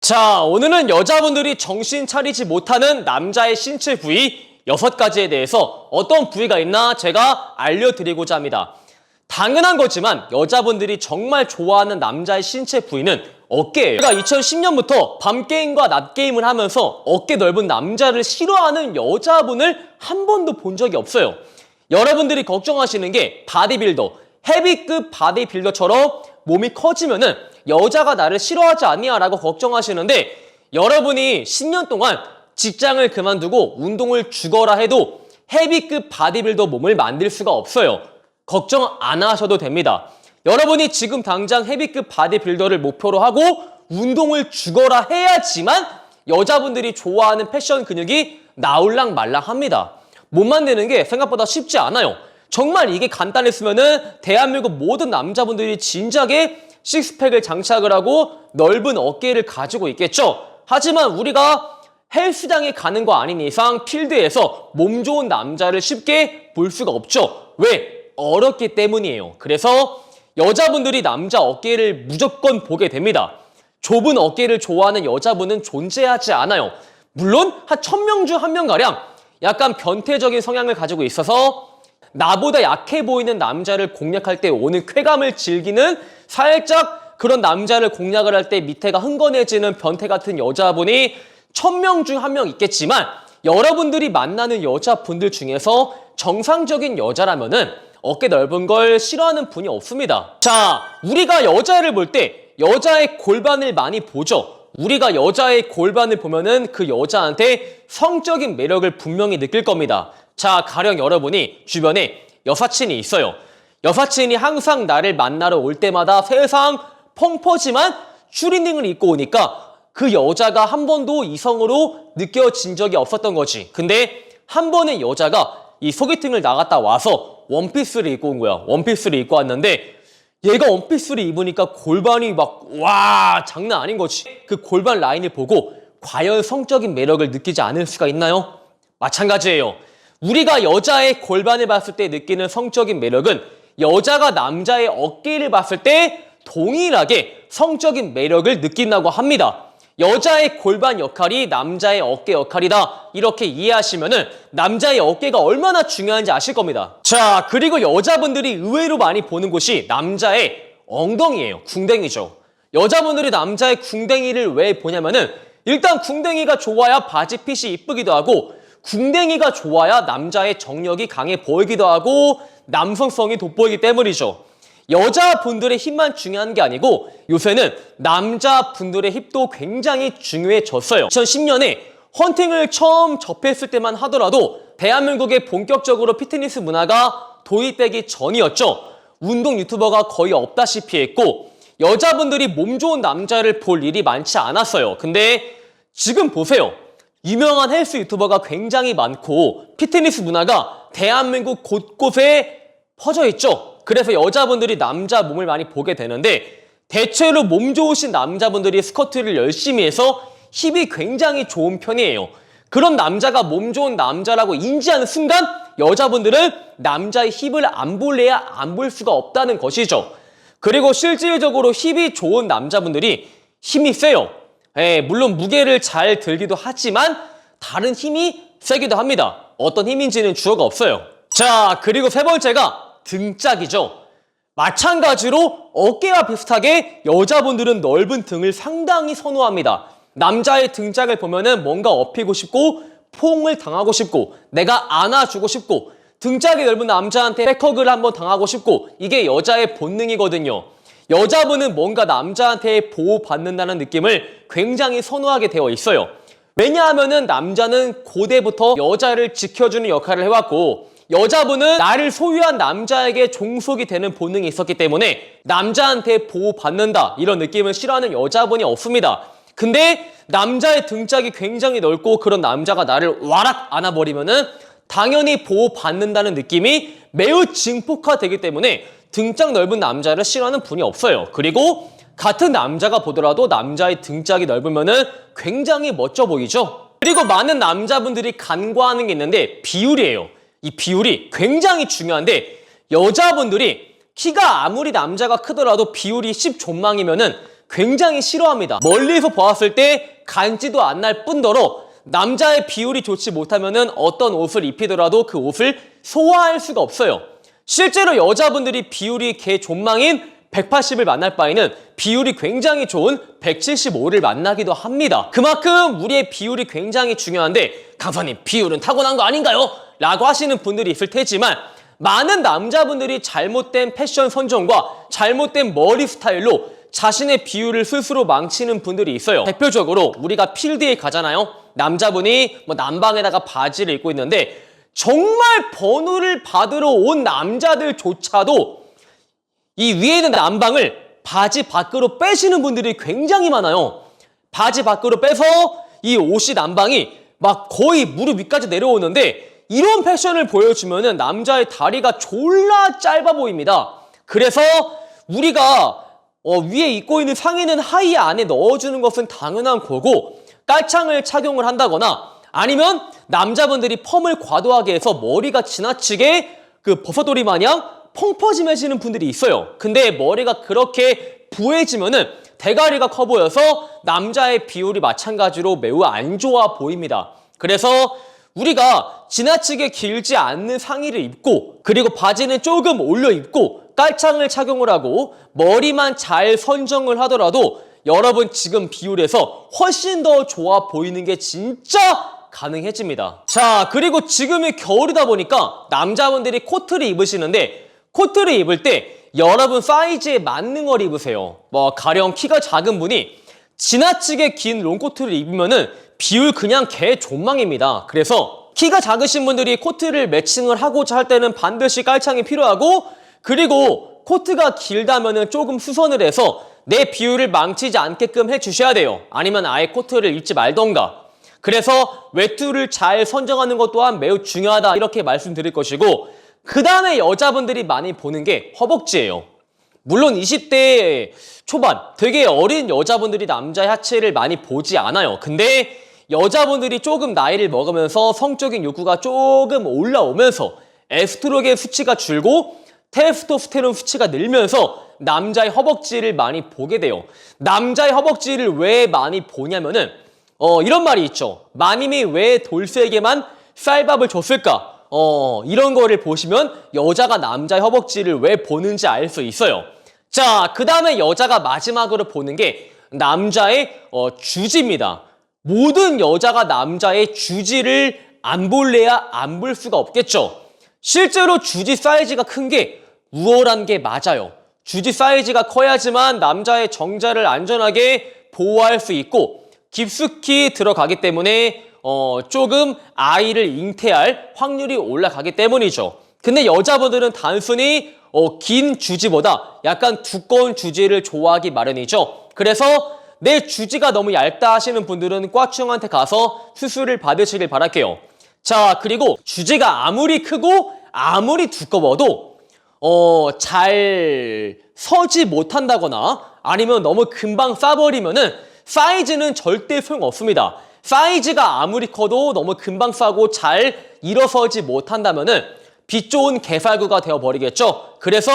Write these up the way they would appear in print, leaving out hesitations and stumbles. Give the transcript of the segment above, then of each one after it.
자, 오늘은 여자분들이 정신 차리지 못하는 남자의 신체 부위 6가지에 대해서 어떤 부위가 있나 제가 알려드리고자 합니다. 당연한 거지만 여자분들이 정말 좋아하는 남자의 신체 부위는 어깨예요. 제가 2010년부터 밤게임과 낮게임을 하면서 어깨 넓은 남자를 싫어하는 여자분을 한 번도 본 적이 없어요. 여러분들이 걱정하시는 게 바디빌더, 헤비급 바디빌더처럼 몸이 커지면은 여자가 나를 싫어하지 않냐라고 걱정하시는데, 여러분이 10년 동안 직장을 그만두고 운동을 죽어라 해도 헤비급 바디빌더 몸을 만들 수가 없어요. 걱정 안 하셔도 됩니다. 여러분이 지금 당장 헤비급 바디빌더를 목표로 하고 운동을 죽어라 해야지만 여자분들이 좋아하는 패션 근육이 나올랑 말랑 합니다. 몸 만드는 게 생각보다 쉽지 않아요. 정말 이게 간단했으면은 대한민국 모든 남자분들이 진작에 식스팩을 장착을 하고 넓은 어깨를 가지고 있겠죠. 하지만 우리가 헬스장에 가는 거 아닌 이상 필드에서 몸 좋은 남자를 쉽게 볼 수가 없죠. 왜? 어렵기 때문이에요. 그래서 여자분들이 남자 어깨를 무조건 보게 됩니다. 좁은 어깨를 좋아하는 여자분은 존재하지 않아요. 물론 한 1000명 중 1명가량 약간 변태적인 성향을 가지고 있어서 나보다 약해 보이는 남자를 공략할 때 오는 쾌감을 즐기는, 살짝 그런 남자를 공략을 할 때 밑에가 흥건해지는 변태 같은 여자분이 1000명 중 1명 있겠지만, 여러분들이 만나는 여자분들 중에서 정상적인 여자라면은 어깨 넓은 걸 싫어하는 분이 없습니다. 자, 우리가 여자를 볼 때 여자의 골반을 많이 보죠. 우리가 여자의 골반을 보면은 그 여자한테 성적인 매력을 분명히 느낄 겁니다. 자, 가령 여러분이 주변에 여사친이 있어요. 여사친이 항상 나를 만나러 올 때마다 세상 펑퍼짐한 추리닝을 입고 오니까 그 여자가 한 번도 이성으로 느껴진 적이 없었던 거지. 근데 한 번의 여자가 이 소개팅을 나갔다 와서 원피스를 입고 온 거야. 원피스를 입고 왔는데 얘가 원피스를 입으니까 골반이 막 와 장난 아닌 거지. 그 골반 라인을 보고 과연 성적인 매력을 느끼지 않을 수가 있나요? 마찬가지예요. 우리가 여자의 골반을 봤을 때 느끼는 성적인 매력은 여자가 남자의 어깨를 봤을 때 동일하게 성적인 매력을 느낀다고 합니다. 여자의 골반 역할이 남자의 어깨 역할이다, 이렇게 이해하시면은 남자의 어깨가 얼마나 중요한지 아실 겁니다. 자, 그리고 여자분들이 의외로 많이 보는 곳이 남자의 엉덩이예요. 궁뎅이죠. 여자분들이 남자의 궁뎅이를 왜 보냐면은 일단 궁뎅이가 좋아야 바지 핏이 이쁘기도 하고, 궁뎅이가 좋아야 남자의 정력이 강해 보이기도 하고 남성성이 돋보이기 때문이죠. 여자분들의 힙만 중요한 게 아니고 요새는 남자분들의 힙도 굉장히 중요해졌어요. 2010년에 헌팅을 처음 접했을 때만 하더라도 대한민국에 본격적으로 피트니스 문화가 도입되기 전이었죠. 운동 유튜버가 거의 없다시피 했고 여자분들이 몸 좋은 남자를 볼 일이 많지 않았어요. 근데 지금 보세요. 유명한 헬스 유튜버가 굉장히 많고 피트니스 문화가 대한민국 곳곳에 퍼져 있죠. 그래서 여자분들이 남자 몸을 많이 보게 되는데 대체로 몸 좋으신 남자분들이 스쿼트를 열심히 해서 힙이 굉장히 좋은 편이에요. 그런 남자가 몸 좋은 남자라고 인지하는 순간 여자분들은 남자의 힙을 안 볼래야 안 볼 수가 없다는 것이죠. 그리고 실질적으로 힙이 좋은 남자분들이 힘이 세요. 물론 무게를 잘 들기도 하지만 다른 힘이 세기도 합니다. 어떤 힘인지는 주어가 없어요. 자, 그리고 세 번째가 등짝이죠. 마찬가지로 어깨와 비슷하게 여자분들은 넓은 등을 상당히 선호합니다. 남자의 등짝을 보면은 뭔가 업히고 싶고 포옹을 당하고 싶고 내가 안아주고 싶고 등짝이 넓은 남자한테 백허그를 한번 당하고 싶고, 이게 여자의 본능이거든요. 여자분은 뭔가 남자한테 보호받는다는 느낌을 굉장히 선호하게 되어 있어요. 왜냐하면은 남자는 고대부터 여자를 지켜주는 역할을 해왔고 여자분은 나를 소유한 남자에게 종속이 되는 본능이 있었기 때문에 남자한테 보호받는다 이런 느낌을 싫어하는 여자분이 없습니다. 근데 남자의 등짝이 굉장히 넓고 그런 남자가 나를 와락 안아버리면은 당연히 보호받는다는 느낌이 매우 증폭화되기 때문에 등짝 넓은 남자를 싫어하는 분이 없어요. 그리고 같은 남자가 보더라도 남자의 등짝이 넓으면은 굉장히 멋져 보이죠. 그리고 많은 남자분들이 간과하는 게 있는데 비율이에요. 이 비율이 굉장히 중요한데 여자분들이 키가 아무리 남자가 크더라도 비율이 10존망이면은 굉장히 싫어합니다. 멀리서 보았을 때 간지도 안 날 뿐더러 남자의 비율이 좋지 못하면은 어떤 옷을 입히더라도 그 옷을 소화할 수가 없어요. 실제로 여자분들이 비율이 개 존망인 180을 만날 바에는 비율이 굉장히 좋은 175를 만나기도 합니다. 그만큼 우리의 비율이 굉장히 중요한데 강사님 비율은 타고난 거 아닌가요? 라고 하시는 분들이 있을 테지만 많은 남자분들이 잘못된 패션 선정과 잘못된 머리 스타일로 자신의 비율을 스스로 망치는 분들이 있어요. 대표적으로 우리가 필드에 가잖아요. 남자분이 남방에다가 바지를 입고 있는데 정말 번호를 받으러 온 남자들조차도 이 위에 있는 남방을 바지 밖으로 빼시는 분들이 굉장히 많아요. 바지 밖으로 빼서 이 옷이 남방이 막 거의 무릎 위까지 내려오는데 이런 패션을 보여주면은 남자의 다리가 졸라 짧아 보입니다. 그래서 우리가 위에 입고 있는 상의는 하의 안에 넣어주는 것은 당연한 거고 깔창을 착용을 한다거나 아니면 남자분들이 펌을 과도하게 해서 머리가 지나치게 그 버섯돌이 마냥 펑퍼짐해지는 분들이 있어요. 근데 머리가 그렇게 부해지면은 대가리가 커 보여서 남자의 비율이 마찬가지로 매우 안 좋아 보입니다. 그래서 우리가 지나치게 길지 않는 상의를 입고 그리고 바지는 조금 올려 입고 깔창을 착용을 하고 머리만 잘 선정을 하더라도 여러분 지금 비율에서 훨씬 더 좋아 보이는 게 진짜 가능해집니다. 자, 그리고 지금이 겨울이다 보니까 남자분들이 코트를 입으시는데 코트를 입을 때 여러분 사이즈에 맞는 걸 입으세요. 가령 키가 작은 분이 지나치게 긴 롱코트를 입으면은 비율 그냥 개 존망입니다. 그래서 키가 작으신 분들이 코트를 매칭을 하고자 할 때는 반드시 깔창이 필요하고 그리고 코트가 길다면은 조금 수선을 해서 내 비율을 망치지 않게끔 해주셔야 돼요. 아니면 아예 코트를 입지 말던가. 그래서 외투를 잘 선정하는 것 또한 매우 중요하다 이렇게 말씀드릴 것이고 그 다음에 여자분들이 많이 보는 게 허벅지예요. 물론 20대 초반 되게 어린 여자분들이 남자의 하체를 많이 보지 않아요. 근데 여자분들이 조금 나이를 먹으면서 성적인 욕구가 조금 올라오면서 에스트로겐 수치가 줄고 테스토스테론 수치가 늘면서 남자의 허벅지를 많이 보게 돼요. 남자의 허벅지를 왜 많이 보냐면은 이런 말이 있죠. 마님이 왜 돌쇠에게만 쌀밥을 줬을까? 이런 거를 보시면 여자가 남자의 허벅지를 왜 보는지 알 수 있어요. 자, 그 다음에 여자가 마지막으로 보는 게 남자의 주지입니다. 모든 여자가 남자의 주지를 안 볼래야 안 볼 수가 없겠죠. 실제로 주지 사이즈가 큰 게 우월한 게 맞아요. 주지 사이즈가 커야지만 남자의 정자를 안전하게 보호할 수 있고 깊숙이 들어가기 때문에 조금 아이를 잉태할 확률이 올라가기 때문이죠. 근데 여자분들은 단순히 긴 주지보다 약간 두꺼운 주지를 좋아하기 마련이죠. 그래서 내 주지가 너무 얇다 하시는 분들은 꽈충한테 가서 수술을 받으시길 바랄게요. 자, 그리고 주지가 아무리 크고 아무리 두꺼워도 잘 서지 못한다거나 아니면 너무 금방 싸버리면은 사이즈는 절대 소용없습니다. 사이즈가 아무리 커도 너무 금방 싸고 잘 일어서지 못한다면은 빛 좋은 개살구가 되어버리겠죠. 그래서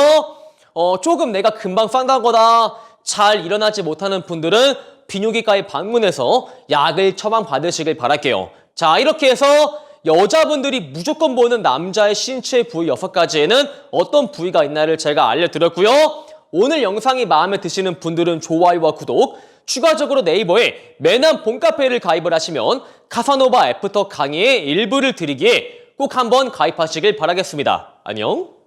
조금 내가 금방 싼다거나 잘 일어나지 못하는 분들은 비뇨기과에 방문해서 약을 처방받으시길 바랄게요. 자, 이렇게 해서 여자분들이 무조건 보는 남자의 신체 부위 6가지에는 어떤 부위가 있나를 제가 알려드렸고요. 오늘 영상이 마음에 드시는 분들은 좋아요와 구독, 추가적으로 네이버에 매남 봄카페를 가입을 하시면 카사노바 애프터 강의의 일부를 드리기에 꼭 한번 가입하시길 바라겠습니다. 안녕.